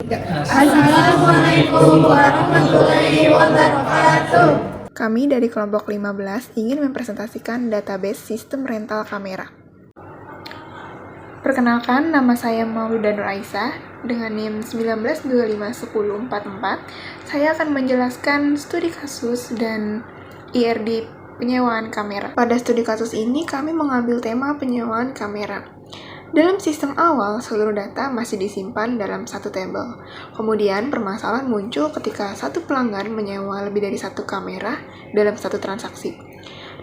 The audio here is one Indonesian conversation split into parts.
Assalamualaikum warahmatullahi wabarakatuh. Kami dari kelompok 15 ingin mempresentasikan database sistem rental kamera. Perkenalkan, nama saya Mauluda Nur Aisyah dengan NIM 19251044. Saya akan menjelaskan studi kasus dan IRD penyewaan kamera. Pada studi kasus ini, kami mengambil tema penyewaan kamera. Dalam sistem awal, seluruh data masih disimpan dalam satu tabel. Kemudian, permasalahan muncul ketika satu pelanggan menyewa lebih dari satu kamera dalam satu transaksi.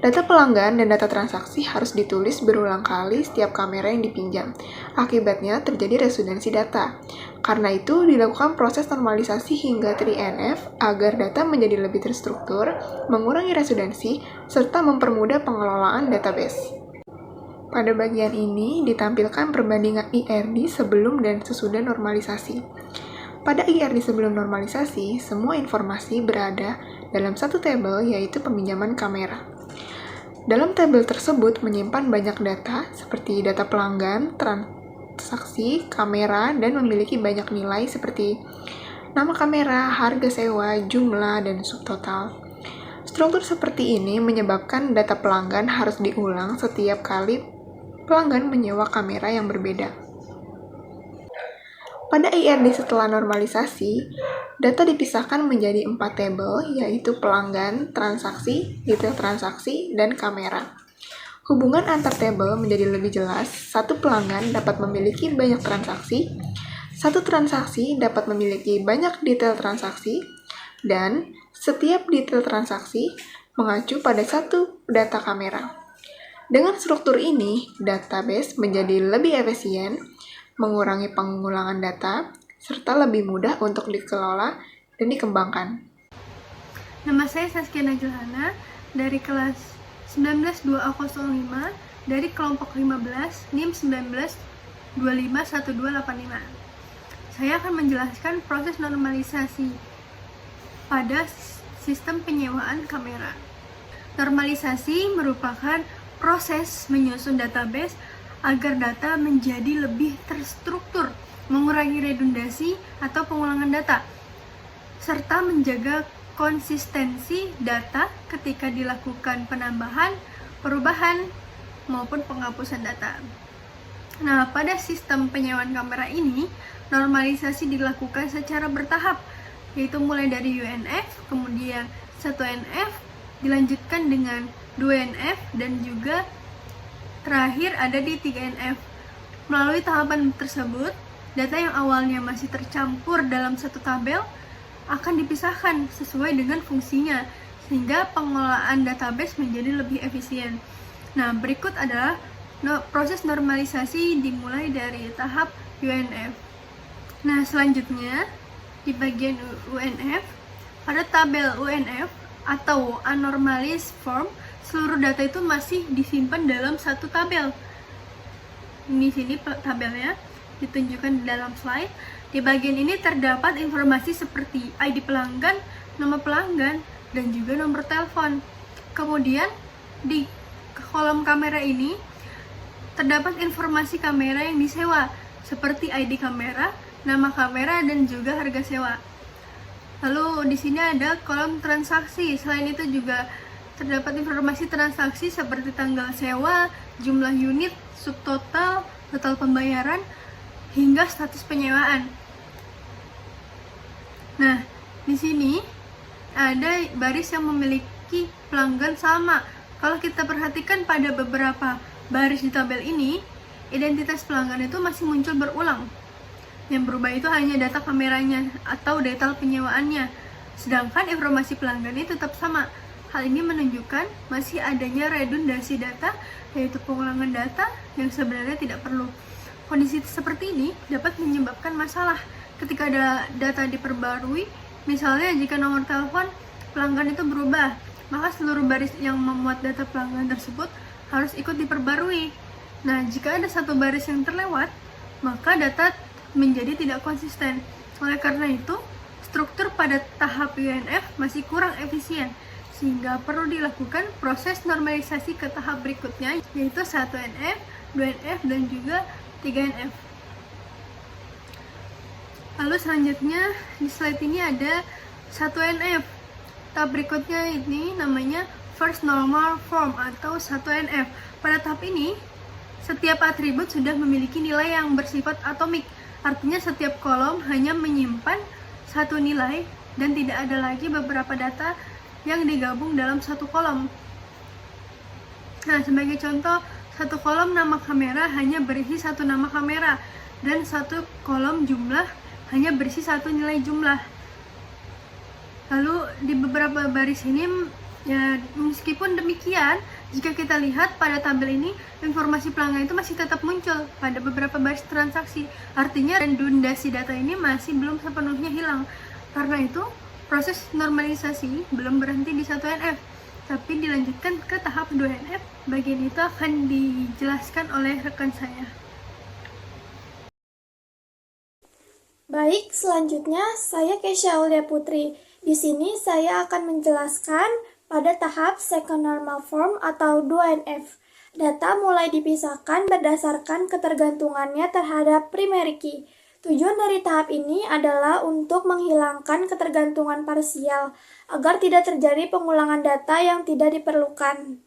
Data pelanggan dan data transaksi harus ditulis berulang kali setiap kamera yang dipinjam. Akibatnya, terjadi redundansi data. Karena itu, dilakukan proses normalisasi hingga 3NF agar data menjadi lebih terstruktur, mengurangi redundansi, serta mempermudah pengelolaan database. Pada bagian ini ditampilkan perbandingan IRD sebelum dan sesudah normalisasi. Pada IRD sebelum normalisasi, semua informasi berada dalam satu tabel, yaitu peminjaman kamera. Dalam tabel tersebut menyimpan banyak data seperti data pelanggan, transaksi, kamera, dan memiliki banyak nilai seperti nama kamera, harga sewa, jumlah, dan subtotal. Struktur seperti ini menyebabkan data pelanggan harus diulang setiap kali pelanggan menyewa kamera yang berbeda. Pada IRD setelah normalisasi, data dipisahkan menjadi 4 tabel, yaitu pelanggan, transaksi, detail transaksi, dan kamera. Hubungan antar tabel menjadi lebih jelas. Satu pelanggan dapat memiliki banyak transaksi, satu transaksi dapat memiliki banyak detail transaksi, dan setiap detail transaksi mengacu pada satu data kamera. Dengan struktur ini, database menjadi lebih efisien, mengurangi pengulangan data, serta lebih mudah untuk dikelola dan dikembangkan. Nama saya Saskia Najilhana dari kelas 192A05 dari kelompok 15 NIM 19251285. Saya akan menjelaskan proses normalisasi pada sistem penyewaan kamera. Normalisasi merupakan proses menyusun database agar data menjadi lebih terstruktur, mengurangi redundansi atau pengulangan data, serta menjaga konsistensi data ketika dilakukan penambahan, perubahan, maupun penghapusan data. Nah, pada sistem penyewaan kamera ini, normalisasi dilakukan secara bertahap, yaitu mulai dari UNF, kemudian 1NF, dilanjutkan dengan 2NF, dan juga terakhir ada di 3NF. Melalui tahapan tersebut, data yang awalnya masih tercampur dalam satu tabel akan dipisahkan sesuai dengan fungsinya, sehingga pengelolaan database menjadi lebih efisien. Nah, berikut adalah proses normalisasi dimulai dari tahap UNF. Nah, selanjutnya di bagian UNF, pada tabel UNF atau Unormalized Form, seluruh data itu masih disimpan dalam satu tabel. Di sini tabelnya ditunjukkan di dalam slide. Di bagian ini terdapat informasi seperti ID pelanggan, nama pelanggan, dan juga nomor telepon. Kemudian di kolom kamera ini terdapat informasi kamera yang disewa seperti ID kamera, nama kamera, dan juga harga sewa. Lalu di sini ada kolom transaksi. Selain itu juga terdapat informasi transaksi seperti tanggal sewa, jumlah unit, subtotal, total pembayaran, hingga status penyewaan. Nah, di sini ada baris yang memiliki pelanggan sama. Kalau kita perhatikan pada beberapa baris di tabel ini, identitas pelanggan itu masih muncul berulang. Yang berubah itu hanya data kameranya atau detail penyewaannya, sedangkan informasi pelanggan itu tetap sama. Hal ini menunjukkan masih adanya redundansi data, yaitu pengulangan data yang sebenarnya tidak perlu. Kondisi seperti ini dapat menyebabkan masalah ketika ada data diperbarui. Misalnya jika nomor telepon pelanggan itu berubah, maka seluruh baris yang memuat data pelanggan tersebut harus ikut diperbarui. Nah, jika ada satu baris yang terlewat, maka data menjadi tidak konsisten. Oleh karena itu, struktur pada tahap UNF masih kurang efisien, sehingga perlu dilakukan proses normalisasi ke tahap berikutnya, yaitu 1NF, 2NF, dan juga 3NF. Lalu selanjutnya di slide ini ada 1NF. Tahap berikutnya ini namanya first normal form atau 1NF. Pada tahap ini, setiap atribut sudah memiliki nilai yang bersifat atomik. Artinya setiap kolom hanya menyimpan satu nilai dan tidak ada lagi beberapa data yang digabung dalam satu kolom. Nah, sebagai contoh, satu kolom nama kamera hanya berisi satu nama kamera dan satu kolom jumlah hanya berisi satu nilai jumlah. Lalu di beberapa baris ini, ya, meskipun demikian, jika kita lihat pada tabel ini, informasi pelanggan itu masih tetap muncul pada beberapa baris transaksi. Artinya redundasi data ini masih belum sepenuhnya hilang. Karena itu, proses normalisasi belum berhenti di 1NF, tapi dilanjutkan ke tahap 2NF. Bagian itu akan dijelaskan oleh rekan saya. Baik, selanjutnya saya Kesha Aulia Putri. Di sini saya akan menjelaskan pada tahap second normal form atau 2NF. Data mulai dipisahkan berdasarkan ketergantungannya terhadap primary key. Tujuan dari tahap ini adalah untuk menghilangkan ketergantungan parsial agar tidak terjadi pengulangan data yang tidak diperlukan.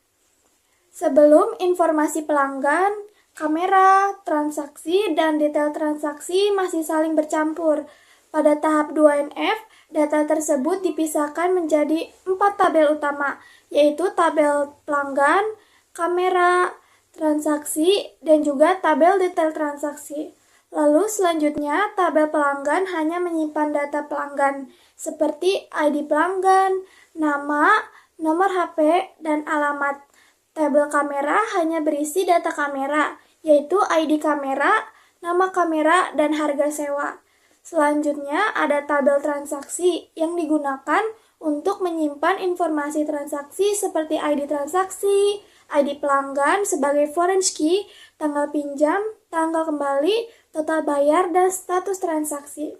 Sebelum informasi pelanggan, kamera, transaksi, dan detail transaksi masih saling bercampur. Pada tahap 2NF, data tersebut dipisahkan menjadi 4 tabel utama, yaitu tabel pelanggan, kamera, transaksi, dan juga tabel detail transaksi. Lalu selanjutnya, tabel pelanggan hanya menyimpan data pelanggan, seperti ID pelanggan, nama, nomor HP, dan alamat. Tabel kamera hanya berisi data kamera, yaitu ID kamera, nama kamera, dan harga sewa. Selanjutnya ada tabel transaksi yang digunakan untuk menyimpan informasi transaksi seperti ID transaksi, ID pelanggan sebagai foreign key, tanggal pinjam, tanggal kembali, total bayar, dan status transaksi.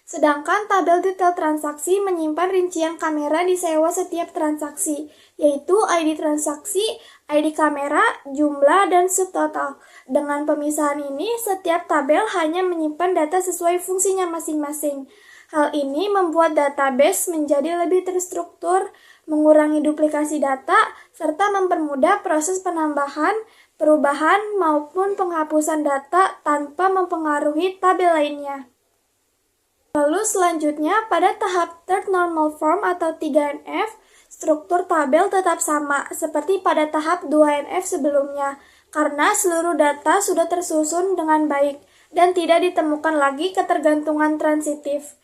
Sedangkan tabel detail transaksi menyimpan rincian kamera disewa setiap transaksi, yaitu ID transaksi, ID kamera, jumlah, dan subtotal. Dengan pemisahan ini, setiap tabel hanya menyimpan data sesuai fungsinya masing-masing. Hal ini membuat database menjadi lebih terstruktur, mengurangi duplikasi data, serta mempermudah proses penambahan, perubahan, maupun penghapusan data tanpa mempengaruhi tabel lainnya. Lalu selanjutnya pada tahap third normal form atau 3NF, struktur tabel tetap sama seperti pada tahap 2NF sebelumnya, karena seluruh data sudah tersusun dengan baik dan tidak ditemukan lagi ketergantungan transitif.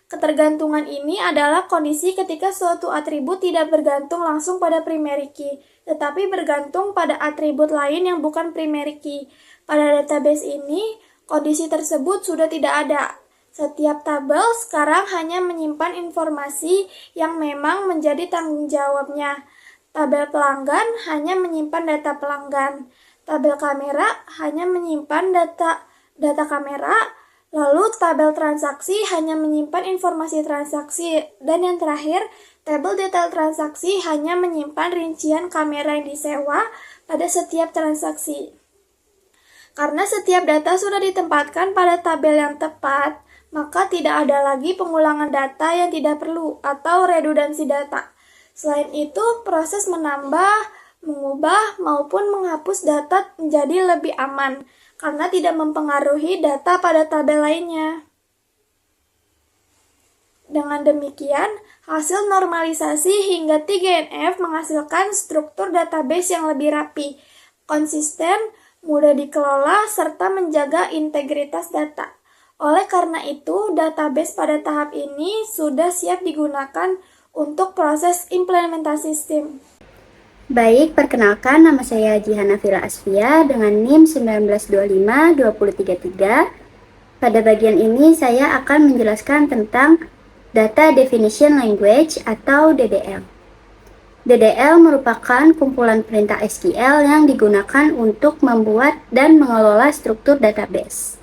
Ketergantungan ini adalah kondisi ketika suatu atribut tidak bergantung langsung pada primary key, tetapi bergantung pada atribut lain yang bukan primary key. Pada database ini, kondisi tersebut sudah tidak ada. Setiap tabel sekarang hanya menyimpan informasi yang memang menjadi tanggung jawabnya. Tabel pelanggan hanya menyimpan data pelanggan. Tabel kamera hanya menyimpan data kamera. Lalu tabel transaksi hanya menyimpan informasi transaksi. Dan yang terakhir, tabel detail transaksi hanya menyimpan rincian kamera yang disewa pada setiap transaksi. Karena setiap data sudah ditempatkan pada tabel yang tepat, maka tidak ada lagi pengulangan data yang tidak perlu atau redundansi data. Selain itu, proses menambah, mengubah, maupun menghapus data menjadi lebih aman karena tidak mempengaruhi data pada tabel lainnya. Dengan demikian, hasil normalisasi hingga 3NF menghasilkan struktur database yang lebih rapi, konsisten, mudah dikelola, serta menjaga integritas data. Oleh karena itu, database pada tahap ini sudah siap digunakan untuk proses implementasi SIM. Baik, perkenalkan nama saya Haji Hanafila Asfia dengan NIM 1925-233. Pada bagian ini saya akan menjelaskan tentang Data Definition Language atau DDL. DDL merupakan kumpulan perintah SQL yang digunakan untuk membuat dan mengelola struktur database.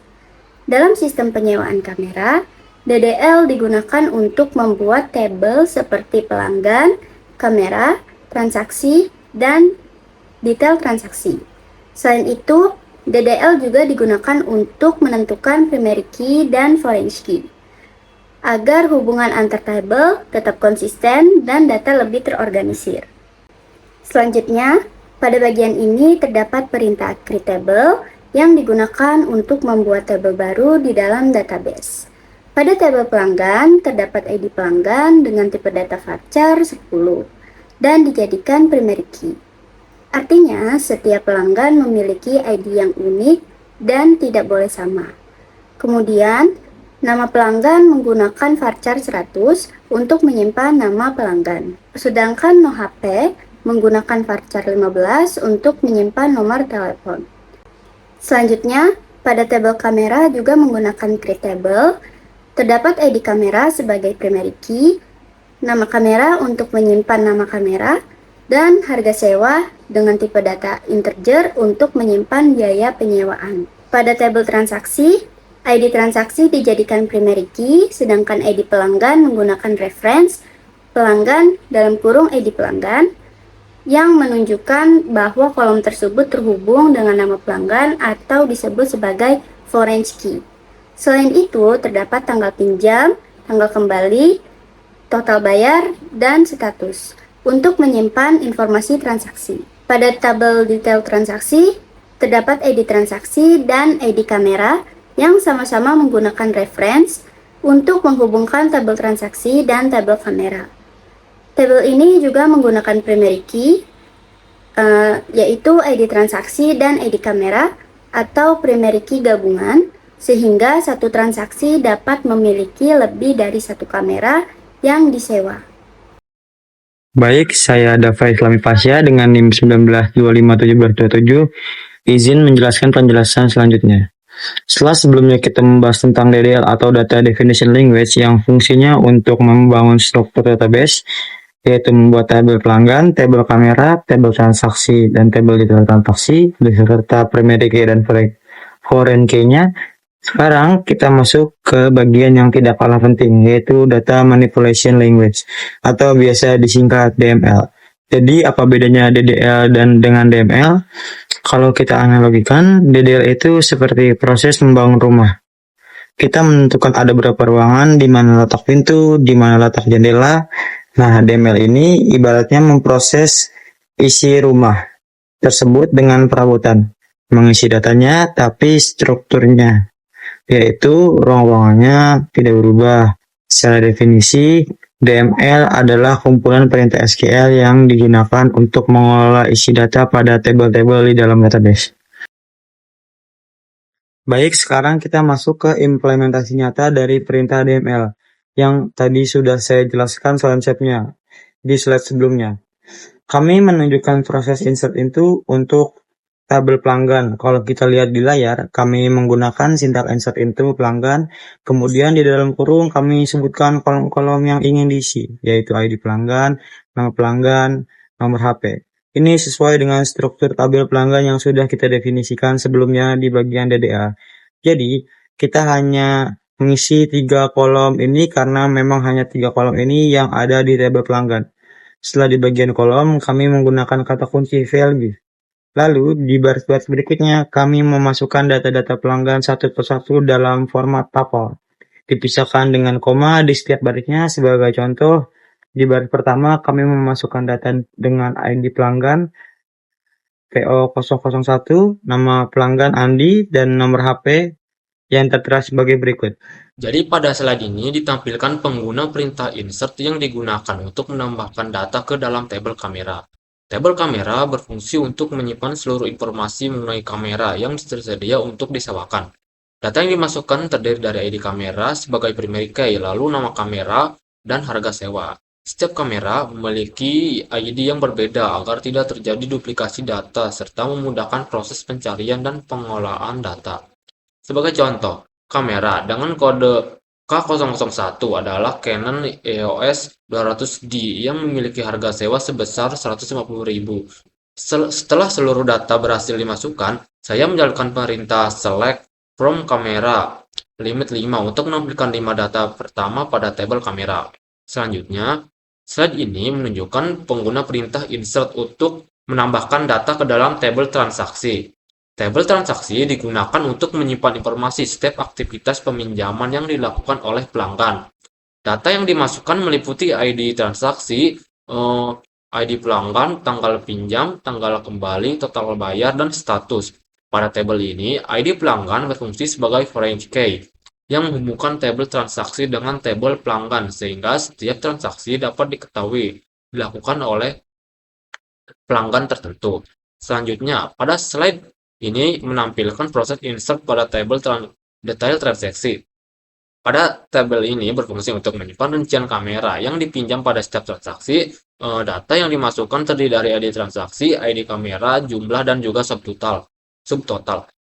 Dalam sistem penyewaan kamera, DDL digunakan untuk membuat tabel seperti pelanggan, kamera, transaksi, dan detail transaksi. Selain itu, DDL juga digunakan untuk menentukan primary key dan foreign key, agar hubungan antar table tetap konsisten dan data lebih terorganisir. Selanjutnya, pada bagian ini terdapat perintah create table yang digunakan untuk membuat tabel baru di dalam database. Pada tabel pelanggan, terdapat ID pelanggan dengan tipe data varchar 10 dan dijadikan primary key. Artinya, setiap pelanggan memiliki ID yang unik dan tidak boleh sama. Kemudian, nama pelanggan menggunakan varchar 100 untuk menyimpan nama pelanggan. Sedangkan NoHP menggunakan varchar 15 untuk menyimpan nomor telepon. Selanjutnya, pada tabel kamera juga menggunakan create table. Terdapat ID kamera sebagai primary key, nama kamera untuk menyimpan nama kamera, dan harga sewa dengan tipe data integer untuk menyimpan biaya penyewaan. Pada tabel transaksi, ID transaksi dijadikan primary key, sedangkan ID pelanggan menggunakan reference pelanggan dalam kurung ID pelanggan yang menunjukkan bahwa kolom tersebut terhubung dengan nama pelanggan atau disebut sebagai foreign key. Selain itu, terdapat tanggal pinjam, tanggal kembali, total bayar, dan status untuk menyimpan informasi transaksi. Pada tabel detail transaksi, terdapat ID transaksi dan ID kamera yang sama-sama menggunakan reference untuk menghubungkan tabel transaksi dan tabel kamera. Tabel ini juga menggunakan primary key, yaitu ID transaksi dan ID kamera atau primary key gabungan, sehingga satu transaksi dapat memiliki lebih dari satu kamera yang disewa. Baik, saya Dava Islami Fasya dengan NIM 19251727 izin menjelaskan penjelasan selanjutnya. Setelah sebelumnya kita membahas tentang DDL atau Data Definition Language yang fungsinya untuk membangun struktur database, yaitu membuat tabel pelanggan, tabel kamera, tabel transaksi, dan tabel detail transaksi, beserta primary key dan foreign key-nya. Sekarang kita masuk ke bagian yang tidak kalah penting, yaitu Data Manipulation Language, atau biasa disingkat DML. Jadi, apa bedanya DDL dan dengan DML? Kalau kita analogikan, DDL itu seperti proses membangun rumah. Kita menentukan ada berapa ruangan, di mana letak pintu, di mana letak jendela. Nah, DML ini ibaratnya memproses isi rumah tersebut dengan perabotan, mengisi datanya, tapi strukturnya, yaitu ruang-ruangannya tidak berubah. Secara definisi, DML adalah kumpulan perintah SQL yang digunakan untuk mengelola isi data pada tabel-tabel di dalam database. Baik, sekarang kita masuk ke implementasi nyata dari perintah DML yang tadi sudah saya jelaskan konsepnya di slide sebelumnya. Kami menunjukkan proses insert into untuk tabel pelanggan. Kalau kita lihat di layar, kami menggunakan sintaks insert into pelanggan, kemudian di dalam kurung kami sebutkan kolom-kolom yang ingin diisi, yaitu ID pelanggan, nama pelanggan, nomor HP. Ini sesuai dengan struktur tabel pelanggan yang sudah kita definisikan sebelumnya di bagian DDA. Jadi, kita hanya mengisi 3 kolom ini karena memang hanya 3 kolom ini yang ada di tabel pelanggan. Setelah di bagian kolom, kami menggunakan kata kunci value. Lalu, di baris-baris berikutnya, kami memasukkan data-data pelanggan satu persatu dalam format tuple, dipisahkan dengan koma di setiap barisnya. Sebagai contoh, di baris pertama, kami memasukkan data dengan ID pelanggan PO001, nama pelanggan Andi, dan nomor HP yang tertera sebagai berikut. Jadi pada slide ini ditampilkan pengguna perintah insert yang digunakan untuk menambahkan data ke dalam tabel kamera. Tabel kamera berfungsi untuk menyimpan seluruh informasi mengenai kamera yang tersedia untuk disewakan. Data yang dimasukkan terdiri dari ID kamera sebagai primary key, lalu nama kamera, dan harga sewa. Setiap kamera memiliki ID yang berbeda agar tidak terjadi duplikasi data serta memudahkan proses pencarian dan pengolahan data. Sebagai contoh, kamera dengan kode K001 adalah Canon EOS 200D yang memiliki harga sewa sebesar 150.000. Setelah seluruh data berhasil dimasukkan, saya menjalankan perintah select from kamera limit 5 untuk menampilkan 5 data pertama pada tabel kamera. Selanjutnya, slide ini menunjukkan pengguna perintah insert untuk menambahkan data ke dalam tabel transaksi. Tabel transaksi digunakan untuk menyimpan informasi setiap aktivitas peminjaman yang dilakukan oleh pelanggan. Data yang dimasukkan meliputi ID transaksi, ID pelanggan, tanggal pinjam, tanggal kembali, total bayar, dan status. Pada tabel ini, ID pelanggan berfungsi sebagai foreign key yang menghubungkan tabel transaksi dengan tabel pelanggan sehingga setiap transaksi dapat diketahui dilakukan oleh pelanggan tertentu. Selanjutnya, pada slide ini menampilkan proses insert pada tabel detail transaksi. Pada tabel ini berfungsi untuk menyimpan rincian kamera yang dipinjam pada setiap transaksi. Data yang dimasukkan terdiri dari ID transaksi, ID kamera, jumlah, dan juga subtotal.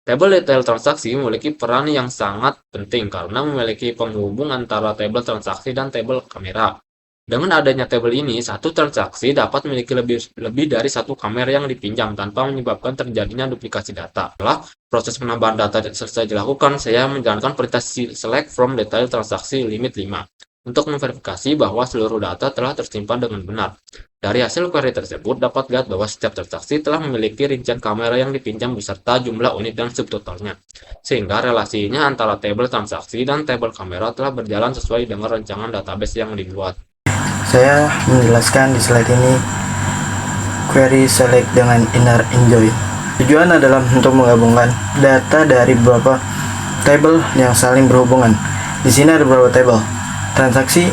Tabel detail transaksi memiliki peran yang sangat penting karena memiliki penghubung antara tabel transaksi dan tabel kamera. Dengan adanya tabel ini, satu transaksi dapat memiliki lebih dari satu kamera yang dipinjam tanpa menyebabkan terjadinya duplikasi data. Setelah proses penambahan data selesai dilakukan, saya menjalankan perintah select from detail transaksi limit 5 untuk memverifikasi bahwa seluruh data telah tersimpan dengan benar. Dari hasil query tersebut dapat lihat bahwa setiap transaksi telah memiliki rincian kamera yang dipinjam beserta jumlah unit dan subtotalnya. Sehingga relasinya antara tabel transaksi dan tabel kamera telah berjalan sesuai dengan rancangan database yang dibuat. Saya menjelaskan di slide ini query select dengan inner enjoy. Tujuan adalah untuk menggabungkan data dari beberapa tabel yang saling berhubungan. Di sini ada beberapa tabel. Transaksi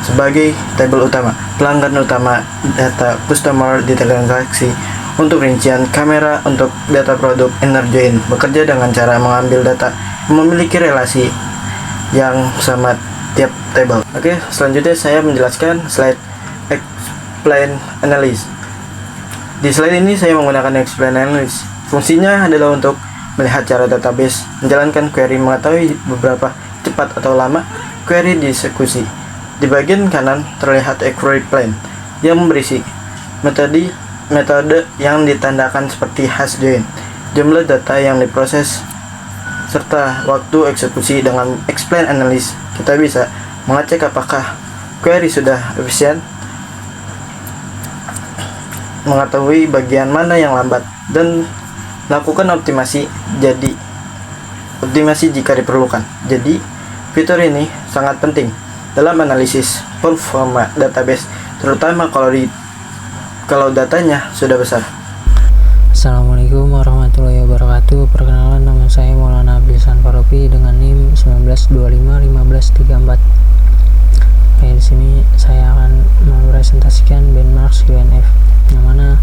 sebagai tabel utama, pelanggan utama, data customer detail transaksi untuk rincian, kamera untuk data produk, inner join bekerja dengan cara mengambil data memiliki relasi yang sama tiap table. Oke, selanjutnya saya menjelaskan slide explain analysis. Di slide ini saya menggunakan explain analysis. Fungsinya adalah untuk melihat cara database menjalankan query, mengetahui beberapa cepat atau lama query dieksekusi. Di bagian kanan terlihat a query plan yang berisi metode yang ditandakan seperti hash join, jumlah data yang diproses, serta waktu eksekusi. Dengan explain analysis, kita bisa mengecek apakah query sudah efisien, mengetahui bagian mana yang lambat, dan lakukan optimasi jika diperlukan. Jadi, fitur ini sangat penting dalam analisis performa database, terutama kalau datanya sudah besar. Assalamualaikum warahmatullahi wabarakatuh. Perkenalan, nama saya Maulana Abdilsan Farofi dengan NIM 19251534. Oke, di sini saya akan mempresentasikan benchmark UNF, yang mana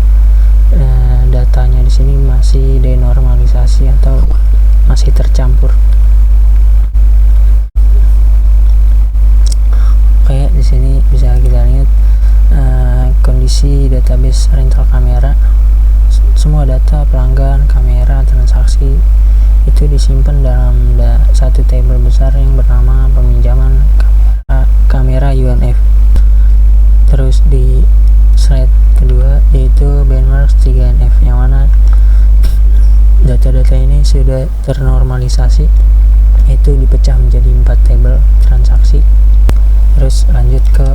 datanya di sini masih denormalisasi atau masih tercampur. Oke, di sini bisa kita lihat kondisi database rental kamera. Semua data pelanggan, kamera, transaksi itu disimpan dalam satu table besar yang bernama peminjaman kamera UNF. Terus di slide kedua yaitu benchmark 3NF, yang mana data-data ini sudah ternormalisasi, itu dipecah menjadi 4 table transaksi. Terus lanjut ke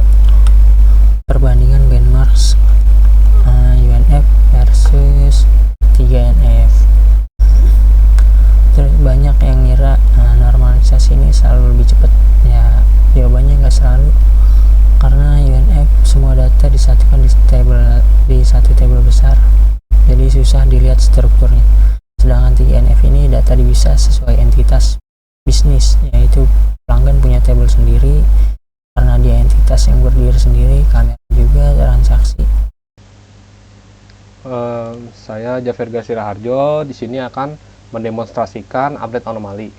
perbandingan benchmark UNF versus 3NF. Terus banyak yang ngira normalisasi ini selalu lebih cepat. Ya, jawabannya nggak selalu, karena UNF semua data disatukan di satu table besar, jadi susah dilihat strukturnya. Sedangkan 3NF ini data bisa sesuai entitas bisnis, yaitu pelanggan punya table sendiri karena dia entitas yang berdiri sendiri, kamera juga, transaksi. Saya Jafir Gasira Harjo, di sini akan mendemonstrasikan update anomali.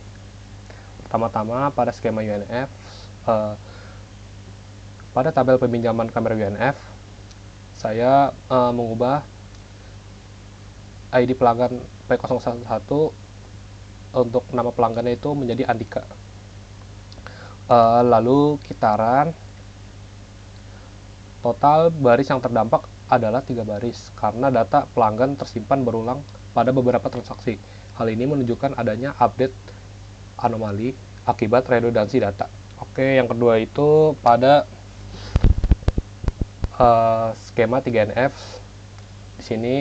Pertama-tama pada skema UNF, pada tabel peminjaman kamera UNF, saya mengubah ID pelanggan P011 untuk nama pelanggannya itu menjadi Andika. Lalu kitaran total baris yang terdampak adalah 3 baris karena data pelanggan tersimpan berulang pada beberapa transaksi. Hal ini menunjukkan adanya update anomali akibat redundansi data. Oke, yang kedua itu pada skema 3NF. Di sini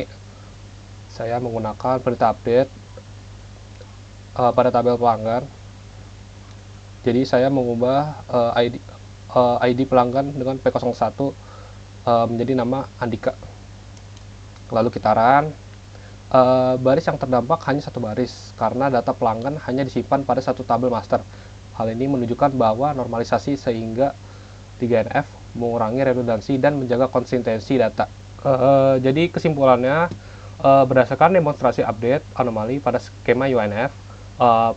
saya menggunakan perintah update pada tabel pelanggan. Jadi saya mengubah ID pelanggan dengan P01 menjadi nama Andika. Lalu kita run. Baris yang terdampak hanya satu baris karena data pelanggan hanya disimpan pada satu tabel master. Hal ini menunjukkan bahwa normalisasi sehingga 3NF mengurangi redundansi dan menjaga konsistensi data. Jadi kesimpulannya, berdasarkan demonstrasi update anomali pada skema UNF,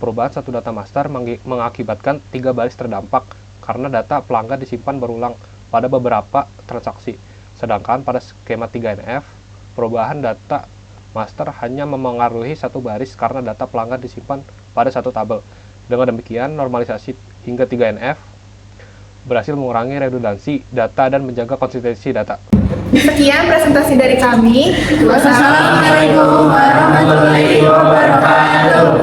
perubahan satu data master mengakibatkan 3 baris terdampak karena data pelanggan disimpan berulang pada beberapa transaksi. Sedangkan pada skema 3NF, perubahan data master hanya memengaruhi satu baris karena data pelanggan disimpan pada satu tabel. Dengan demikian, normalisasi hingga 3NF berhasil mengurangi redundansi data dan menjaga konsistensi data. Sekian presentasi dari kami. Wassalamualaikum warahmatullahi wabarakatuh.